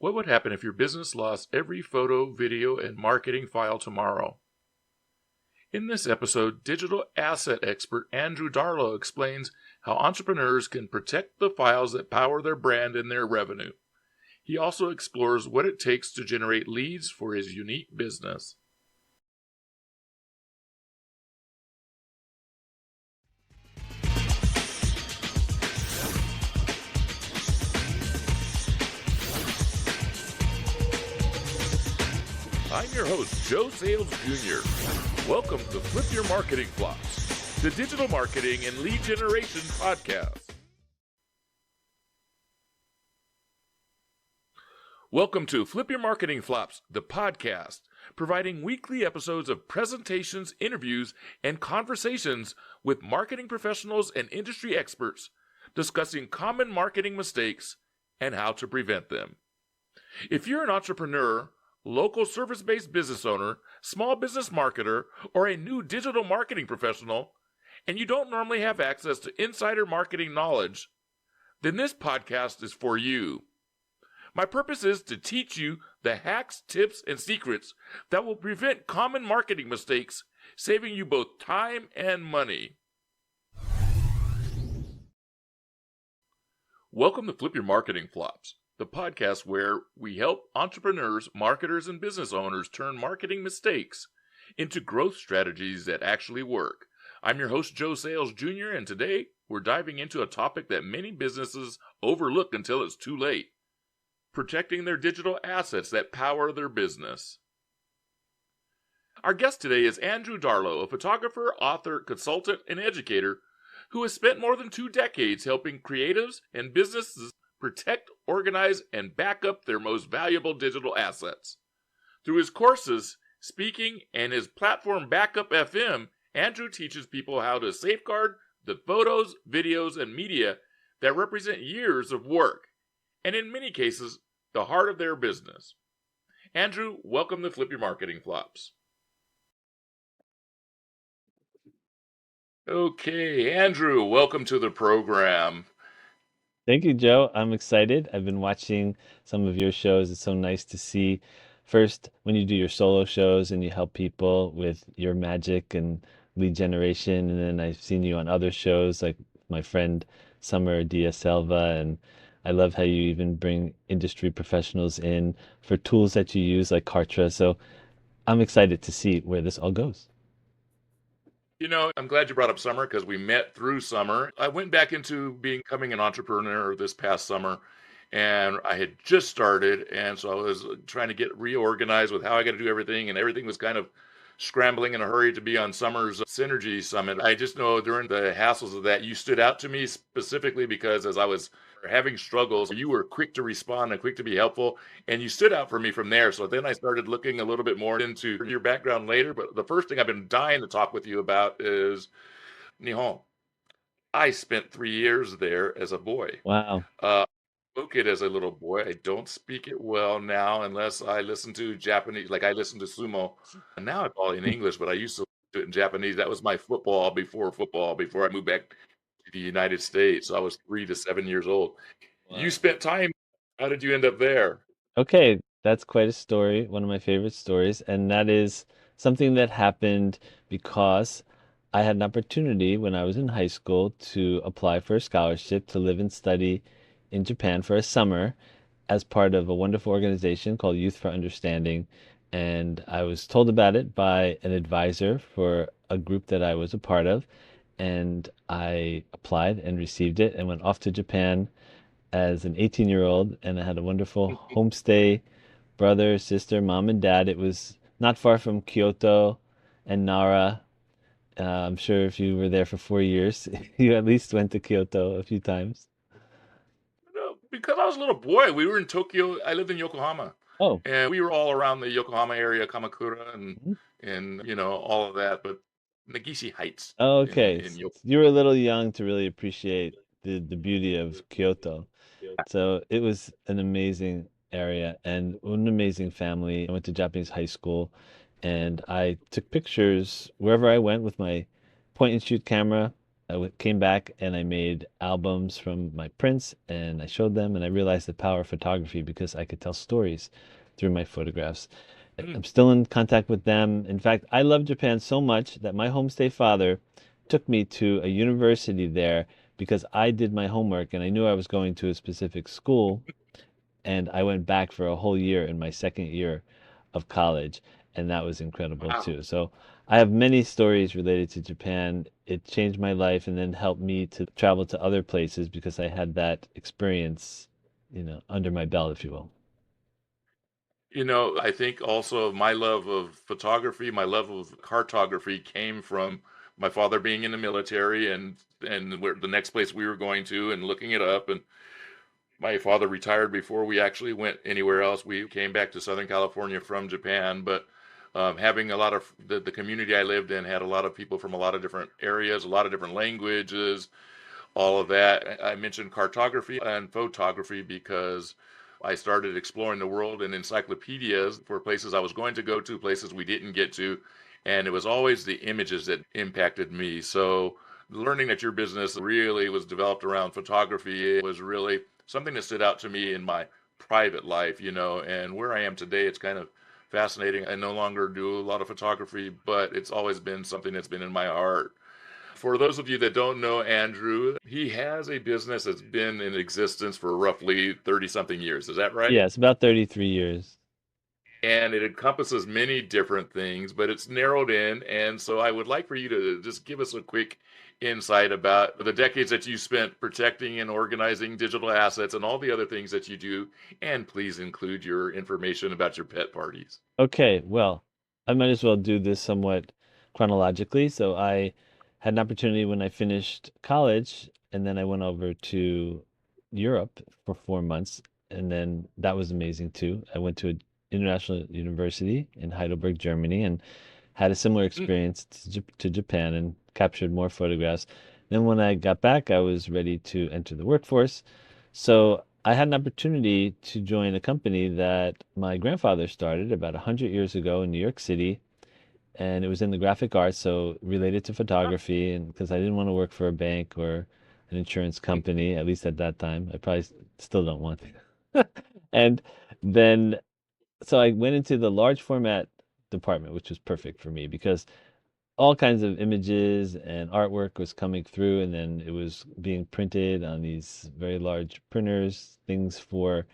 What would happen if your business lost every photo, video, and marketing file tomorrow? In this episode, digital asset expert Andrew Darlow explains how entrepreneurs can protect the files that power their brand and their revenue. He also explores what it takes to generate leads for his unique business. I'm your host, Joe Sayles Jr. Welcome to Flip Your Marketing Flops, the digital marketing and lead generation podcast. Welcome to Flip Your Marketing Flops, the podcast, providing weekly episodes of presentations, interviews, and conversations with marketing professionals and industry experts discussing common marketing mistakes and how to prevent them. If you're an entrepreneur, local service-based business owner, small business marketer, or a new digital marketing professional, and you don't normally have access to insider marketing knowledge, then this podcast is for you. My purpose is to teach you the hacks, tips, and secrets that will prevent common marketing mistakes, saving you both time and money. Welcome to Flip Your Marketing Flops, the podcast where we help entrepreneurs, marketers, and business owners turn marketing mistakes into growth strategies that actually work. I'm your host, Joe Sayles Jr., and today we're diving into a topic that many businesses overlook until it's too late: protecting their digital assets that power their business. Our guest today is Andrew Darlow, a photographer, author, consultant, and educator who has spent more than 2 decades helping creatives and businesses protect, organize, and back up their most valuable digital assets. Through his courses, speaking, and his platform Backup FM, Andrew teaches people how to safeguard the photos, videos, and media that represent years of work, and in many cases, the heart of their business. Andrew, welcome to Flip Your Marketing Flops. Okay, Andrew, welcome to the program. Thank you, Joe. I'm excited. I've been watching some of your shows. It's so nice to see first when you do your solo shows and you help people with your magic and lead generation. And then I've seen you on other shows like my friend Summer Diaz-Selva. And I love how you even bring industry professionals in for tools that you use like Kartra. So I'm excited to see where this all goes. You know, I'm glad you brought up Summer because we met through Summer. I went back into becoming an entrepreneur this past summer, and I had just started, and so I was trying to get reorganized with how I got to do everything, and everything was kind of scrambling in a hurry to be on Summer's Synergy Summit. I just know during the hassles of that, you stood out to me specifically because as I was having struggles, you were quick to respond and quick to be helpful, and you stood out for me from there. So then I started looking a little bit more into your background later. But the first thing I've been dying to talk with you about is Nihon. I spent 3 years there as a boy. Wow. Spoke it as a little boy. I don't speak it well now unless I listen to Japanese, like I listen to sumo. And now I call it in English, but I used to do it in Japanese. That was my football before I moved back to the United States. So I was 3 to 7 years old. You Wow. spent time. How did you end up there? Okay, that's quite a story, one of my favorite stories, and that is something that happened because I had an opportunity when I was in high school to apply for a scholarship to live and study in Japan for a summer as part of a wonderful organization called Youth for Understanding. And I was told about it by an advisor for a group that I was a part of, and I applied and received it and went off to Japan as an 18-year-old, and I had a wonderful homestay, brother, sister, mom, and dad. It was not far from Kyoto and Nara. I'm sure if you were there for 4 years, you at least went to Kyoto a few times. No, because I was a little boy. We were in Tokyo. I lived in Yokohama, Oh, and we were all around the Yokohama area, Kamakura, mhm. and all of that. But Nagishi Heights Oh, in okay. in You were a little young to really appreciate the beauty of Kyoto. So it was an amazing area and an amazing family. I went to Japanese high school and I took pictures wherever I went with my point and shoot camera Came back and I made albums from my prints and I showed them and I realized the power of photography because I could tell stories through my photographs. Mm. I'm still in contact with them. In fact, I love Japan so much that my homestay father took me to a university there because I did my homework and I knew I was going to a specific school, and I went back for a whole year in my second year of college, and that was incredible Wow. too. So I have many stories related to Japan. It changed my life and then helped me to travel to other places because I had that experience, under my belt, if you will. I think also my love of photography, my love of cartography came from my father being in the military and where the next place we were going to and looking it up. And my father retired before we actually went anywhere else. We came back to Southern California from Japan, but having a lot of the community I lived in had a lot of people from a lot of different areas, a lot of different languages, all of that. I mentioned cartography and photography because I started exploring the world in encyclopedias for places I was going to go to, places we didn't get to, and it was always the images that impacted me. So learning that your business really was developed around photography was really something that stood out to me in my private life, and where I am today, it's kind of fascinating. I no longer do a lot of photography, but it's always been something that's been in my heart. For those of you that don't know Andrew, he has a business that's been in existence for roughly 30 something years. Is that right? Yeah, it's about 33 years. And it encompasses many different things, but it's narrowed in. And so I would like for you to just give us a quick insight about the decades that you spent protecting and organizing digital assets and all the other things that you do. And please include your information about your pet parties. Okay, well, I might as well do this somewhat chronologically. So I had an opportunity when I finished college, and then I went over to Europe for 4 months, and then that was amazing too. I went to an international university in Heidelberg, Germany, and had a similar Mm. experience to Japan and captured more photographs. Then when I got back, I was ready to enter the workforce. So I had an opportunity to join a company that my grandfather started about 100 years ago in New York City, and it was in the graphic arts, so related to photography. And because I didn't want to work for a bank or an insurance company, at least at that time, I probably still don't want to. And then, so I went into the large format department, which was perfect for me because all kinds of images and artwork was coming through, and then it was being printed on these very large printers, things for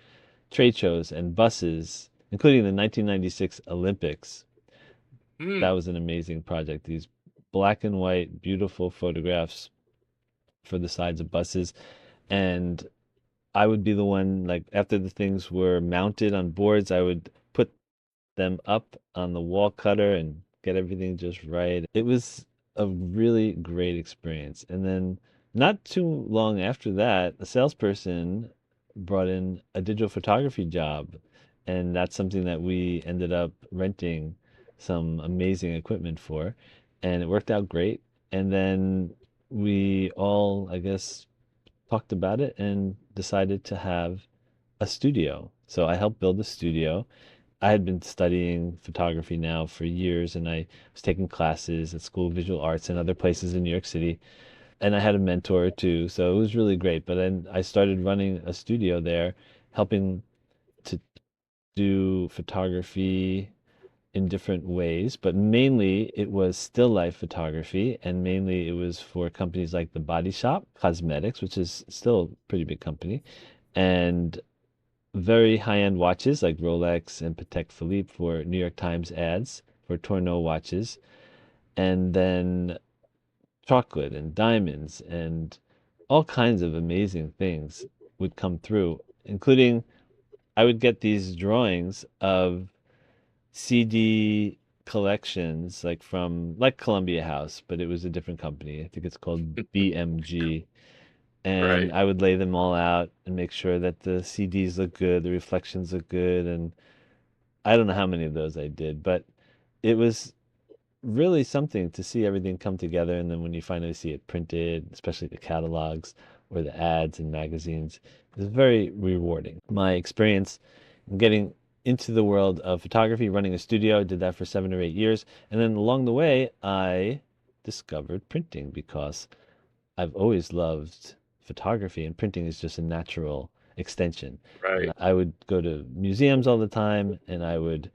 trade shows and buses, including the 1996 Olympics. That Mm. was an amazing project. These black and white, beautiful photographs for the sides of buses. And I would be the one, like, after the things were mounted on boards, I would put them up on the wall cutter and get everything just right. It was a really great experience. And then not too long after that, a salesperson brought in a digital photography job. And that's something that we ended up renting some amazing equipment for. And it worked out great. And then we all, I guess, talked about it and decided to have a studio. So I helped build a studio. I had been studying photography now for years, and I was taking classes at School of Visual Arts and other places in New York City. And I had a mentor too, so it was really great. But then I started running a studio there, helping to do photography in different ways, but mainly it was still life photography, and mainly it was for companies like the Body Shop Cosmetics, which is still a pretty big company, and very high-end watches like Rolex and Patek Philippe for New York Times ads for Tourneau watches, and then chocolate and diamonds and all kinds of amazing things would come through, including I would get these drawings of CD collections like from like Columbia House, but it was a different company. I think it's called BMG. And Right. I would lay them all out and make sure that the CDs look good, the reflections look good, and I don't know how many of those I did, but it was really something to see everything come together. And then when you finally see it printed, especially the catalogs or the ads in magazines, it's very rewarding. My experience in getting into the world of photography, running a studio, I did that for 7 or 8 years. And then along the way, I discovered printing because I've always loved photography, and printing is just a natural extension. And Right. I would go to museums all the time, and I would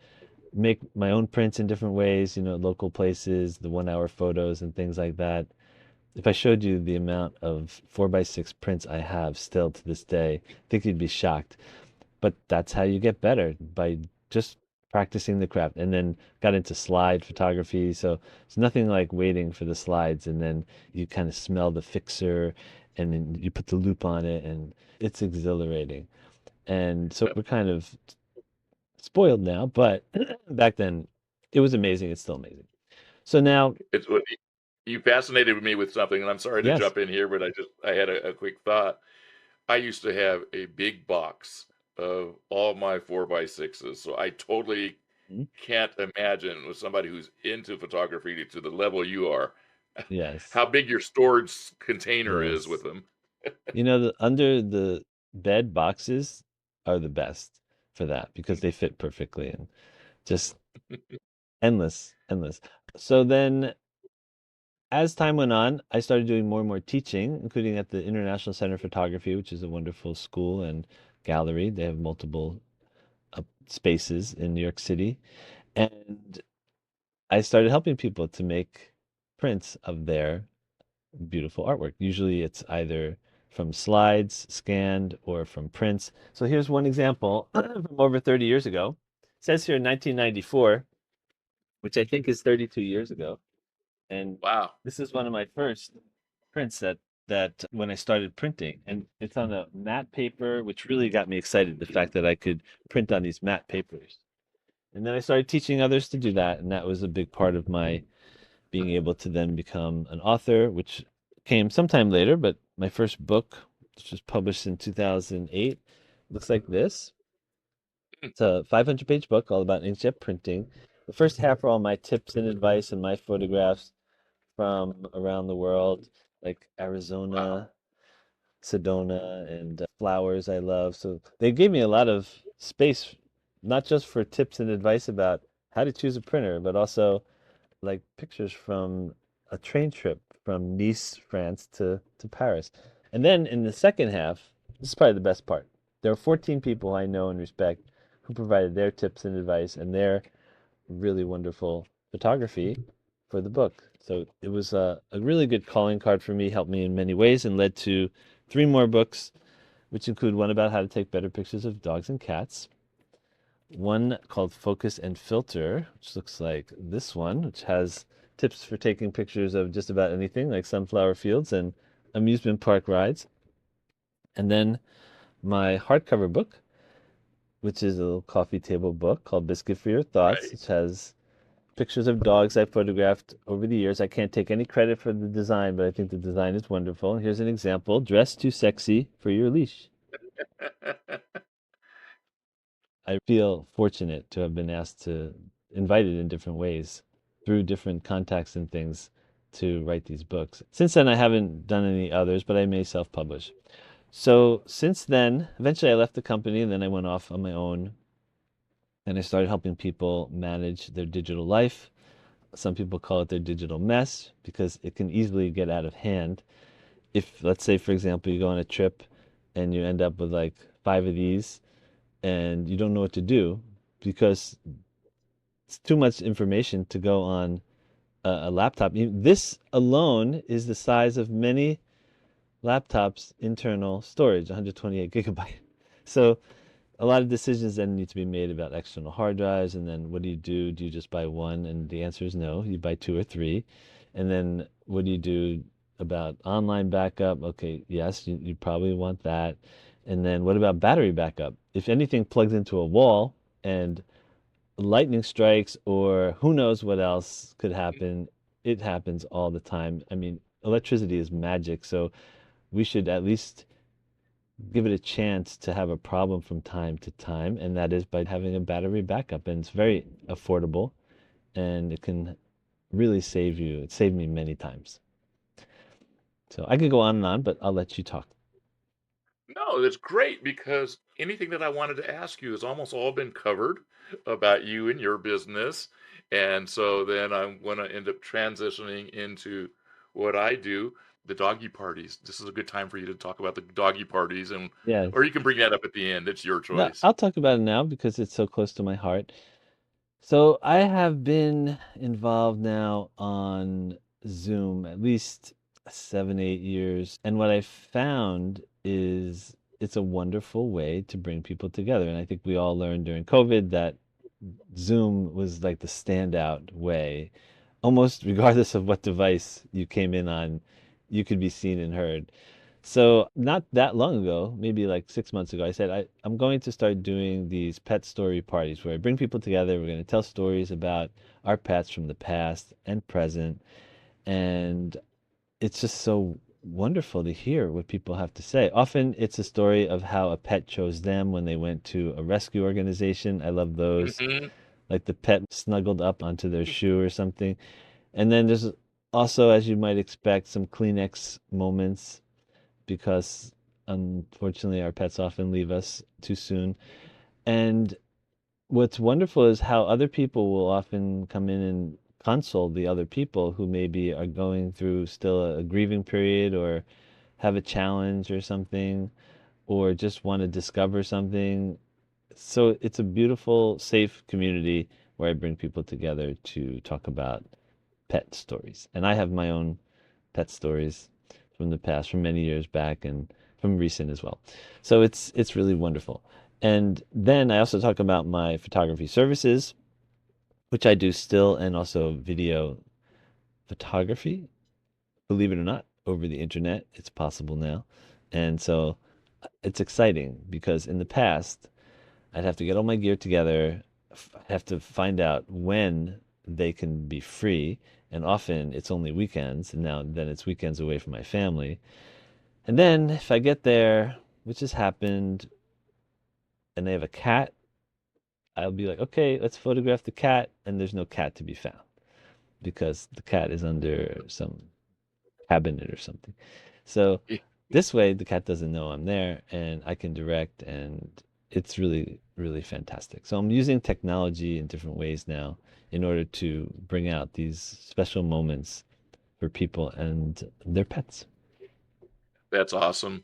make my own prints in different ways, local places, the 1 hour photos and things like that. If I showed you the amount of 4x6 prints I have still to this day, I think you'd be shocked. But that's how you get better, by just practicing the craft. And then got into slide photography. So it's nothing like waiting for the slides and then you kind of smell the fixer and then you put the loop on it and it's exhilarating. And so we're kind of spoiled now, but back then it was amazing. It's still amazing. So now, It's what you fascinated me with something, and I'm sorry to yes. jump in here, but I had a quick thought. I used to have a big box of all my 4x6s, so I totally Mhm. can't imagine with somebody who's into photography to the level you are, Yes. how big your storage container is with Yes. them. The under the bed boxes are the best for that because they fit perfectly and just endless, endless. So then, as time went on, I started doing more and more teaching, including at the International Center of Photography, which is a wonderful school and gallery. They have multiple spaces in New York City. And I started helping people to make prints of their beautiful artwork. Usually it's either from slides, scanned, or from prints. So here's one example from over 30 years ago. It says here 1994, which I think is 32 years ago. And Wow. this is one of my first prints that when I started printing. And it's on a matte paper, which really got me excited, the fact that I could print on these matte papers. And then I started teaching others to do that, and that was a big part of my being able to then become an author, which came sometime later, but my first book, which was published in 2008, looks like this. It's a 500-page book all about inkjet printing. The first half are all my tips and advice and my photographs from around the world, like Wow. Arizona, Sedona, and flowers I love. So they gave me a lot of space, not just for tips and advice about how to choose a printer, but also like pictures from a train trip from Nice, France to Paris. And then in the second half, this is probably the best part. There are 14 people I know and respect who provided their tips and advice and their really wonderful photography for the book. So it was a really good calling card for me, helped me in many ways, and led to three more books, which include one about how to take better pictures of dogs and cats, one called Focus and Filter, which looks like this one, which has tips for taking pictures of just about anything, like sunflower fields and amusement park rides. And then my hardcover book, which is a little coffee table book called Biscuit for Your Thoughts, Right. which has pictures of dogs I photographed over the years. I can't take any credit for the design, but I think the design is wonderful. Here's an example: dress too sexy for your leash. I feel fortunate to have been asked to, invited in different ways through different contacts and things to write these books. Since then, I haven't done any others, but I may self publish. So since then, eventually I left the company and then I went off on my own and I started helping people manage their digital life. Some people call it their digital mess because it can easily get out of hand. If, let's say, for example, you go on a trip and you end up with like five of these and you don't know what to do because it's too much information to go on a laptop. This alone is the size of many laptops' internal storage, 128 gigabyte. So a lot of decisions then need to be made about external hard drives. And then what do you do? Do you just buy one? And the answer is no. You buy two or three. And then what do you do about online backup? Okay, yes, you probably want that. And then what about battery backup? If anything plugs into a wall and lightning strikes or who knows what else could happen, it happens all the time. I mean, electricity is magic, so we should at least give it a chance to have a problem from time to time, and that is by having a battery backup. And it's very affordable, and it can really save you. It saved me many times. So I could go on and on, but I'll let you talk. No, that's great because anything that I wanted to ask you has almost all been covered about you and your business. And so then I'm going to end up transitioning into what I do. The doggy parties. This is a good time for you to talk about the doggy parties, and Yes. or you can bring that up at the end. It's your No, choice. I'll talk about it now because it's so close to my heart. So I have been involved now on Zoom at least 7, 8 years. And what I found is it's a wonderful way to bring people together. And I think we all learned during COVID that Zoom was like the standout way, almost regardless of what device you came in on, you could be seen and heard. So not that long ago, maybe like 6 months ago, I said I'm going to start doing these pet story parties where I bring people together. We're going to tell stories about our pets from the past and present. And it's just so wonderful to hear what people have to say. Often it's a story of how a pet chose them when they went to a rescue organization. I love those. Hmm. Like the pet snuggled up onto their shoe or something. And then there's also, as you might expect, some Kleenex moments because unfortunately our pets often leave us too soon. And what's wonderful is how other people will often come in and console the other people who maybe are going through still a grieving period or have a challenge or something or just want to discover something. So it's a beautiful, safe community where I bring people together to talk about pet stories. And I have my own pet stories from the past, from many years back, and from recent as well. So it's really wonderful. And then I also talk about my photography services, which I do still, and also video photography. Believe it or not, over the internet, it's possible now. And so it's exciting because in the past, I'd have to get all my gear together, have to find out when they can be free, and often it's only weekends, and now then it's weekends away from my family. And then if I get there, which has happened, and they have a cat, I'll be like, okay, let's photograph the cat, and there's no cat to be found because the cat is under some cabinet or something. So this way, the cat doesn't know I'm there, and I can direct, and it's really, really fantastic. So I'm using technology in different ways now in order to bring out these special moments for people and their pets. That's awesome.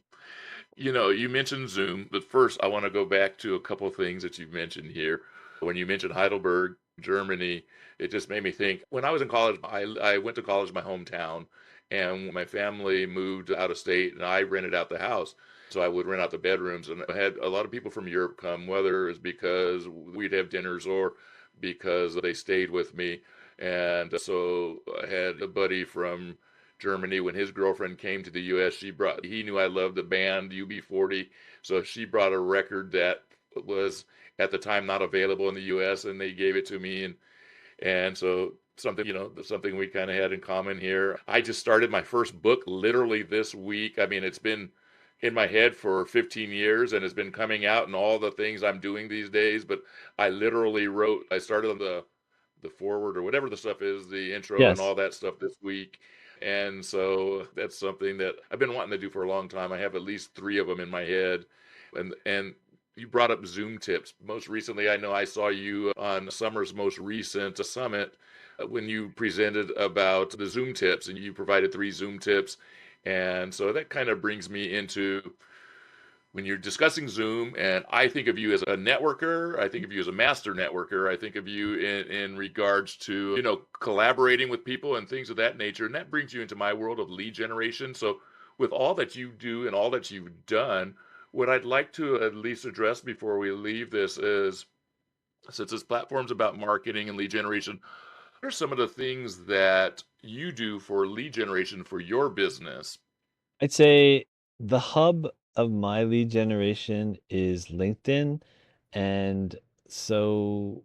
You mentioned Zoom, but first I want to go back to a couple of things that you've mentioned here. When you mentioned Heidelberg, Germany, it just made me think. When I was in college, I went to college in my hometown, and my family moved out of state, and I rented out the house. So I would rent out the bedrooms, and I had a lot of people from Europe come, whether it's because we'd have dinners or because they stayed with me. And so I had a buddy from Germany. When his girlfriend came to the U.S., he knew I loved the band UB40, so she brought a record that was at the time not available in the U.S. and they gave it to me, and so something we kind of had in common here. I just started my first book literally this week. I mean, it's been in my head for 15 years and it's been coming out and all the things I'm doing these days, but I started on the forward or whatever the stuff is, the intro and Yes. all that stuff this week. And so that's something that I've been wanting to do for a long time. I have at least three of them in my head. And you brought up Zoom tips. Most recently, I know I saw you on Summer's most recent summit when you presented about the Zoom tips and you provided three Zoom tips. And so that kind of brings me into when you're discussing Zoom, and I think of you as a networker, I think of you as a master networker, I think of you in regards to, collaborating with people and things of that nature. And that brings you into my world of lead generation. So, with all that you do and all that you've done, what I'd like to at least address before we leave this is since this platform's about marketing and lead generation, what are some of the things that you do for lead generation for your business? I'd say the hub of my lead generation is LinkedIn. And so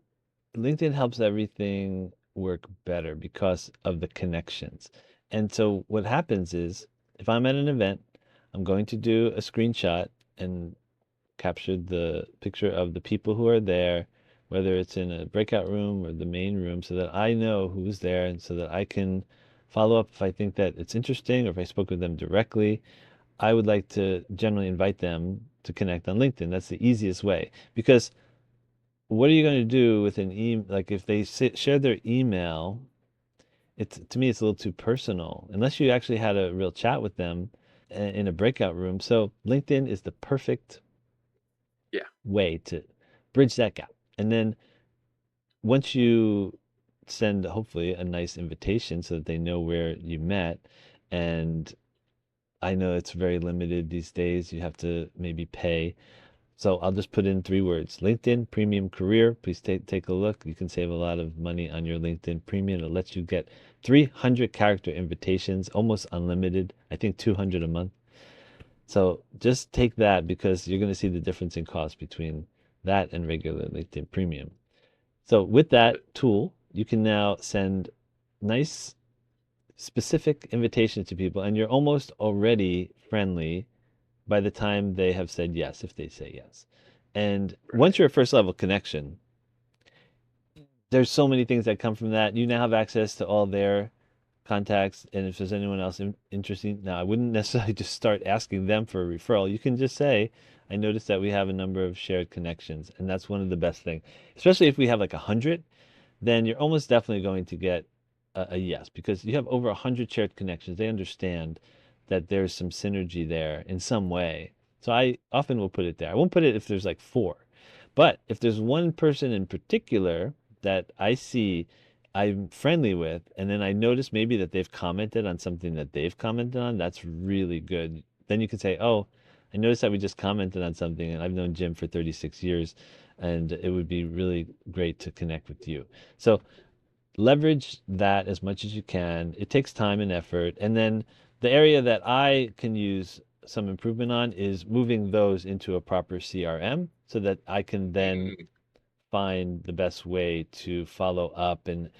LinkedIn helps everything work better because of the connections. And so what happens is if I'm at an event, I'm going to do a screenshot and capture the picture of the people who are there, whether it's in a breakout room or the main room, so that I know who's there and so that I can follow up if I think that it's interesting or if I spoke with them directly. I would like to generally invite them to connect on LinkedIn. That's the easiest way because what are you going to do with an email? Like if they share their email, It's to me, it's a little too personal unless you actually had a real chat with them in a breakout room. So LinkedIn is the perfect Yeah. way to bridge that gap. And then once you send hopefully a nice invitation so that they know where you met, and I know it's very limited these days. You have to maybe pay. So I'll just put in 3 words: LinkedIn Premium Career. Please take a look. You can save a lot of money on your LinkedIn Premium. It lets you get 300 character invitations, almost unlimited. I think 200 a month. So just take that because you're going to see the difference in cost between that and regular LinkedIn Premium. So with Got that it. tool, you can now send nice specific invitations to people, and you're almost already friendly by the time they have said yes, if they say yes. And once Right. you're a first level connection, there's so many things that come from that. You now have access to all their contacts, and if there's anyone else interesting, now I wouldn't necessarily just start asking them for a referral. You can just say, I noticed that we have a number of shared connections, and that's one of the best things, especially if we have like 100, then you're almost definitely going to get a yes because you have over 100 shared connections. They understand that there's some synergy there in some way. So I often will put it there. I won't put it if there's like four. But if there's one person in particular that I see I'm friendly with, and then I notice maybe that they've commented on something that they've commented on, that's really good. Then you can say, oh, I noticed that we just commented on something, and I've known Jim for 36 years, and it would be really great to connect with you. So leverage that as much as you can. It takes time and effort. And then the area that I can use some improvement on is moving those into a proper CRM so that I can then Mm, find the best way to follow up and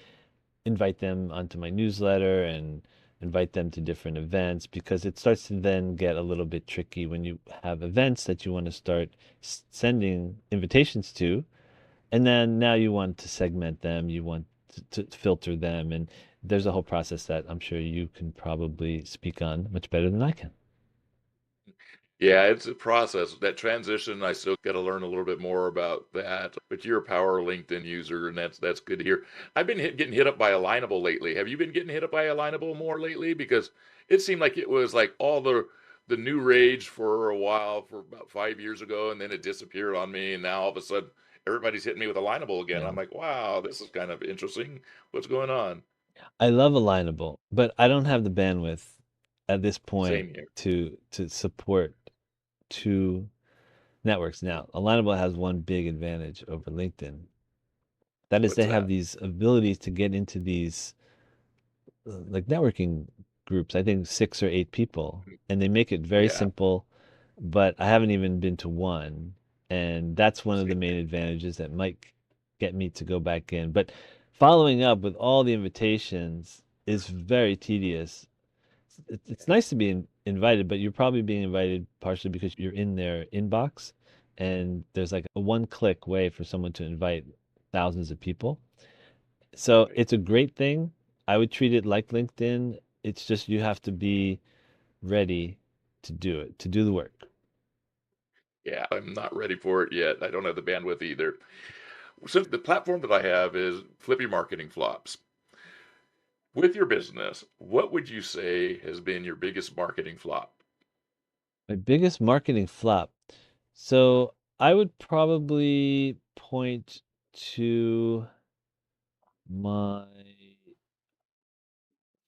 invite them onto my newsletter and invite them to different events because it starts to then get a little bit tricky when you have events that you want to start sending invitations to, and then now you want to segment them, you want to filter them, and there's a whole process that I'm sure you can probably speak on much better than I can. yeah, it's a process. That transition, I still got to learn a little bit more about that. But you're a power LinkedIn user, and that's good to hear. I've been getting hit up by Alignable lately. Have you been getting hit up by Alignable more lately? Because it seemed like it was like all the new rage for a while, for about 5 years ago, and then it disappeared on me, and now all of a sudden everybody's hitting me with Alignable again. Yeah. I'm like, wow, this is kind of interesting. What's going on? I love Alignable, but I don't have the bandwidth at this point Same here. to support two networks. Now, Alignable has one big advantage over LinkedIn. That is What's they have that? these abilities to get into these like networking groups, I think 6 or 8 people, and they make it very Yeah. simple. But I haven't even been to one, and that's one of the Same main here. advantages that might get me to go back in. But following up with all the invitations is very tedious. It's nice to be invited, but you're probably being invited partially because you're in their inbox, and there's like a one-click way for someone to invite thousands of people. So Right. it's a great thing. I would treat it like LinkedIn. It's just you have to be ready to do it, to do the work. Yeah, I'm not ready for it yet. I don't have the bandwidth either. Since the platform that I have is Flippy Marketing Flops. With your business, what would you say has been your biggest marketing flop? My biggest marketing flop. So I would probably point to my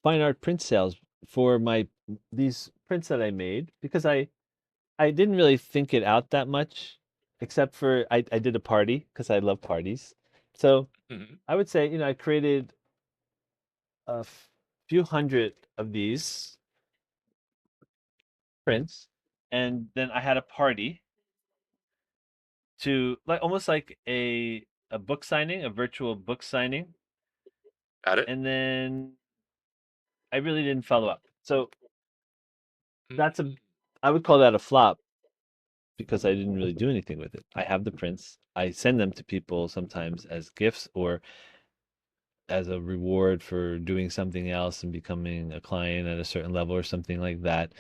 fine art print sales for my these prints that I made because I didn't really think it out that much, except for I did a party because I love parties. So Mhm. I would say, I created a few hundred of these prints, and then I had a party to like almost like a book signing, a virtual book signing, Got it? and then I really didn't follow up. So that's a Mm. I would call that a flop because I didn't really do anything with it. I have the prints. I send them to people sometimes as gifts or as a reward for doing something else and becoming a client at a certain level or something like that.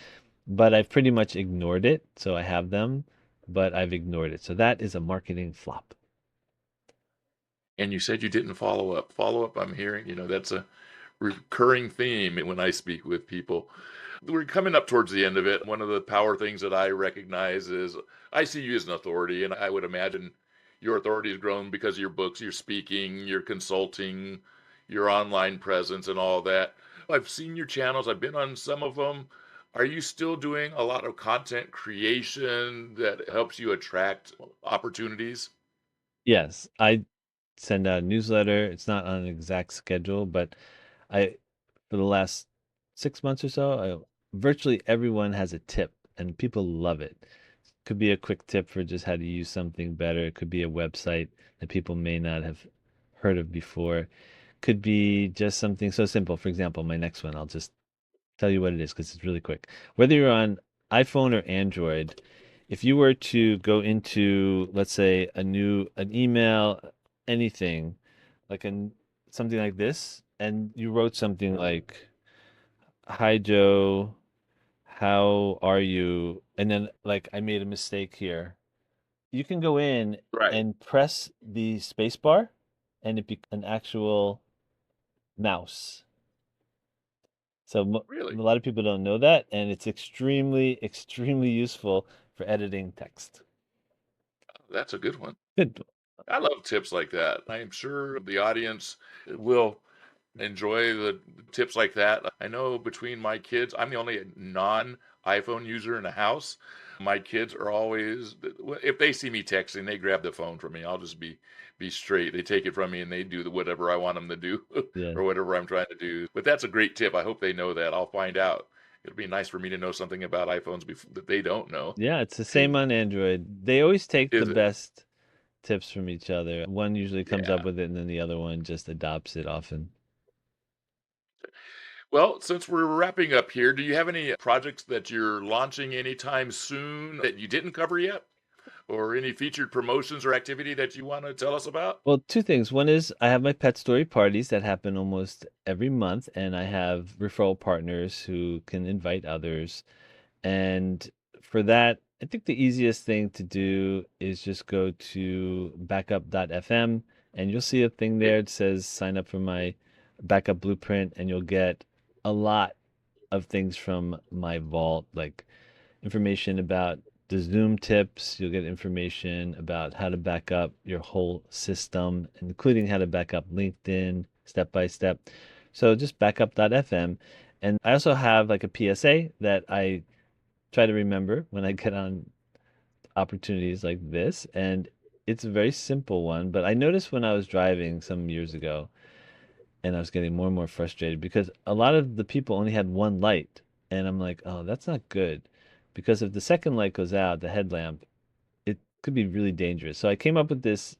But I've pretty much ignored it. So I have them, but I've ignored it. So that is a marketing flop. And you said you didn't follow up. Follow up, I'm hearing, that's a recurring theme when I speak with people. We're coming up towards the end of it. One of the power things that I recognize is I see you as an authority, and I would imagine your authority has grown because of your books, your speaking, your consulting, your online presence, and all that. I've seen your channels, I've been on some of them. Are you still doing a lot of content creation that helps you attract opportunities? Yes, I send out a newsletter. It's not on an exact schedule, but I, for the last 6 months or so, virtually everyone has a tip, and people love it. Could be a quick tip for just how to use something better. It could be a website that people may not have heard of before. Could be just something so simple. For example, my next one, I'll just tell you what it is because it's really quick. Whether you're on iPhone or Android, if you were to go into, let's say, an email, anything, like something like this, and you wrote something like, "Hi Joe, how are you?" And then like I made a mistake here. You can go in Right. and press the space bar, and it be an actual mouse. So a Really? lot of people don't know that, and it's extremely, extremely useful for editing text. That's a good one. Good. I love tips like that. I'm sure the audience will enjoy the tips like that. I know between my kids, I'm the only non iPhone user in the house. My kids are always, if they see me texting, they grab the phone from me. I'll just be straight. They take it from me and they do whatever I want them to do Yeah. or whatever I'm trying to do. But that's a great tip. I hope they know that. I'll find out. It'll be nice for me to know something about iPhones that they don't know. Yeah, it's the same on Android. They always take the Is it? best tips from each other. One usually comes up Yeah. with it, and then the other one just adopts it often. Well, since we're wrapping up here, do you have any projects that you're launching anytime soon that you didn't cover yet? Or any featured promotions or activity that you want to tell us about? Well, two things. One is I have my pet story parties that happen almost every month, and I have referral partners who can invite others. And for that, I think the easiest thing to do is just go to backup.fm and you'll see a thing Okay. there that says sign up for my backup blueprint, and you'll get a lot of things from my vault, like information about the Zoom tips. You'll get information about how to back up your whole system, including how to back up LinkedIn step by step. So just backup.fm. And I also have like a PSA that I try to remember when I get on opportunities like this. And it's a very simple one, but I noticed when I was driving some years ago and I was getting more and more frustrated because a lot of the people only had one light. And I'm like, oh, that's not good. Because if the second light goes out, the headlamp, it could be really dangerous. So I came up with this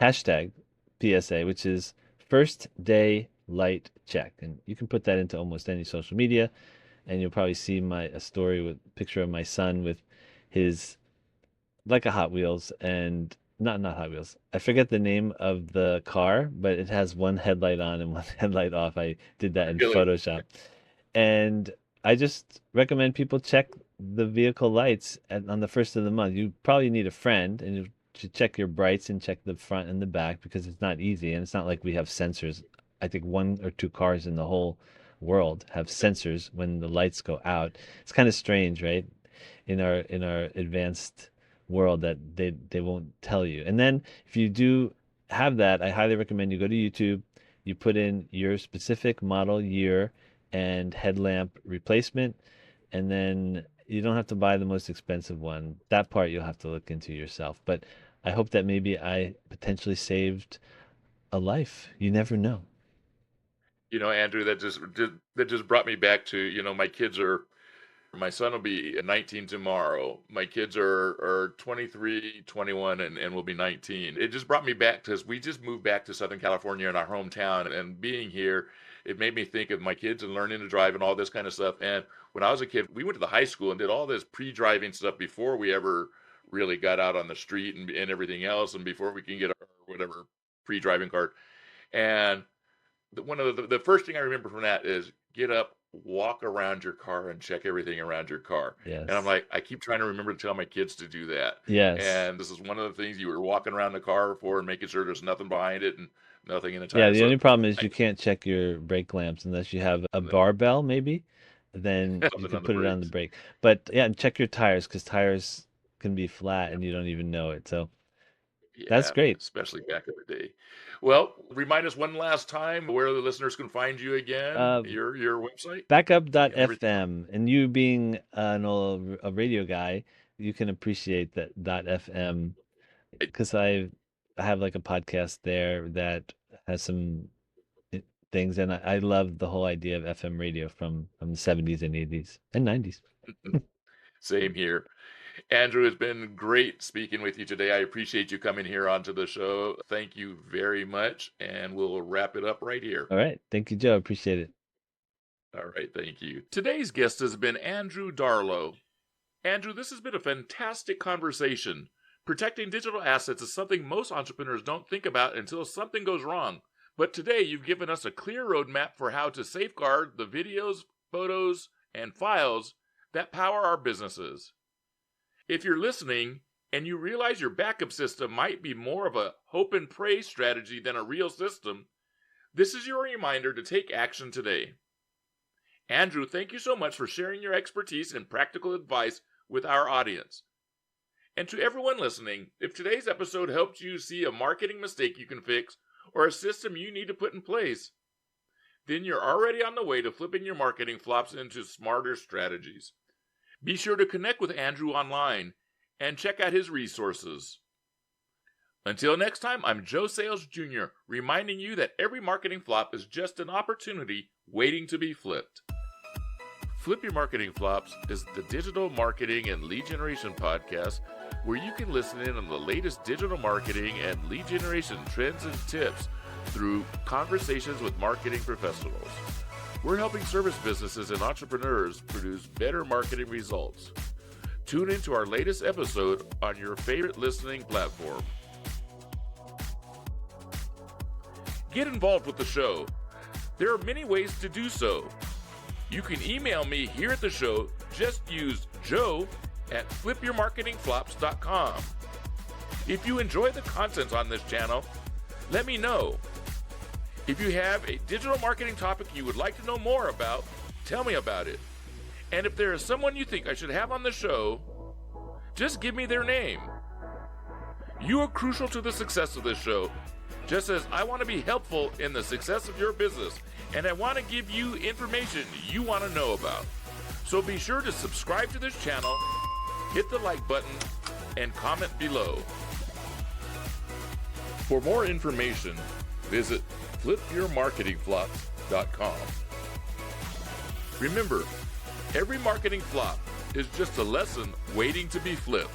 hashtag PSA, which is first day light check. And you can put that into almost any social media, and you'll probably see a story with a picture of my son with his like a Hot Wheels, and not Hot Wheels. I forget the name of the car, but it has one headlight on and one headlight off. I did that in Really? Photoshop. And I just recommend people check the vehicle lights on the first of the month. You probably need a friend, and you should check your brights and check the front and the back because it's not easy, and it's not like we have sensors. I think one or two cars in the whole world have sensors when the lights go out. It's kind of strange, right? In our advanced world that they won't tell you. And then if you do have that, I highly recommend you go to YouTube, you put in your specific model year and headlamp replacement, and then you don't have to buy the most expensive one. That part you'll have to look into yourself. But I hope that maybe I potentially saved a life. You never know. Andrew, that just brought me back to, my kids are my son will be 19 tomorrow. My kids are 23, 21, and will be 19. It just brought me back because we just moved back to Southern California in our hometown, and being here, it made me think of my kids and learning to drive and all this kind of stuff. And when I was a kid, we went to the high school and did all this pre-driving stuff before we ever really got out on the street and everything else, and before we can get our whatever pre-driving card. And one of the first thing I remember from that is get up walk around your car and check everything around your car. And I'm Yes. like, I keep trying to remember to tell my kids to do that. Yes. And this is one of the things you were walking around the car for and making sure there's nothing behind it and nothing in the Yeah, tire. the So only problem is I you can't check your brake lamps unless you have a barbell, maybe. Then you something can on the put it on the brakes. brake. But yeah, and check your tires because tires can be flat Yeah. and you don't even know it. So that's Yeah, great. especially back in the day. Well, remind us one last time where the listeners can find you again, Uh, your website, and everything. Backup.fm, and you being a radio guy, you can appreciate that .fm because I have like a podcast there that has some things, and I love the whole idea of FM radio from the 70s and 80s and 90s. Same here. Andrew, it's been great speaking with you today. I appreciate you coming here onto the show. Thank you very much, and we'll wrap it up right here. All right. Thank you, Joe. Appreciate it. All right, thank you. Today's guest has been Andrew Darlow. Andrew, this has been a fantastic conversation. Protecting digital assets is something most entrepreneurs don't think about until something goes wrong. But today you've given us a clear roadmap for how to safeguard the videos, photos, and files that power our businesses. If you're listening and you realize your backup system might be more of a hope and pray strategy than a real system, this is your reminder to take action today. Andrew, thank you so much for sharing your expertise and practical advice with our audience. And to everyone listening, if today's episode helped you see a marketing mistake you can fix or a system you need to put in place, then you're already on the way to flipping your marketing flops into smarter strategies. Be sure to connect with Andrew online and check out his resources. Until next time, I'm Joe Sayles Jr., reminding you that every marketing flop is just an opportunity waiting to be flipped. Flip Your Marketing Flops is the digital marketing and lead generation podcast where you can listen in on the latest digital marketing and lead generation trends and tips through conversations with marketing professionals. We're helping service businesses and entrepreneurs produce better marketing results. Tune into our latest episode on your favorite listening platform. Get involved with the show. There are many ways to do so. You can email me here at the show. Just use joe@flipyourmarketingflops.com. If you enjoy the content on this channel, let me know. If you have a digital marketing topic you would like to know more about, tell me about it. And if there is someone you think I should have on the show, just give me their name. You are crucial to the success of this show, just as I want to be helpful in the success of your business, and I want to give you information you want to know about. So be sure to subscribe to this channel, hit the like button, and comment below. For more information, visit flipyourmarketingflops.com. Remember, every marketing flop is just a lesson waiting to be flipped.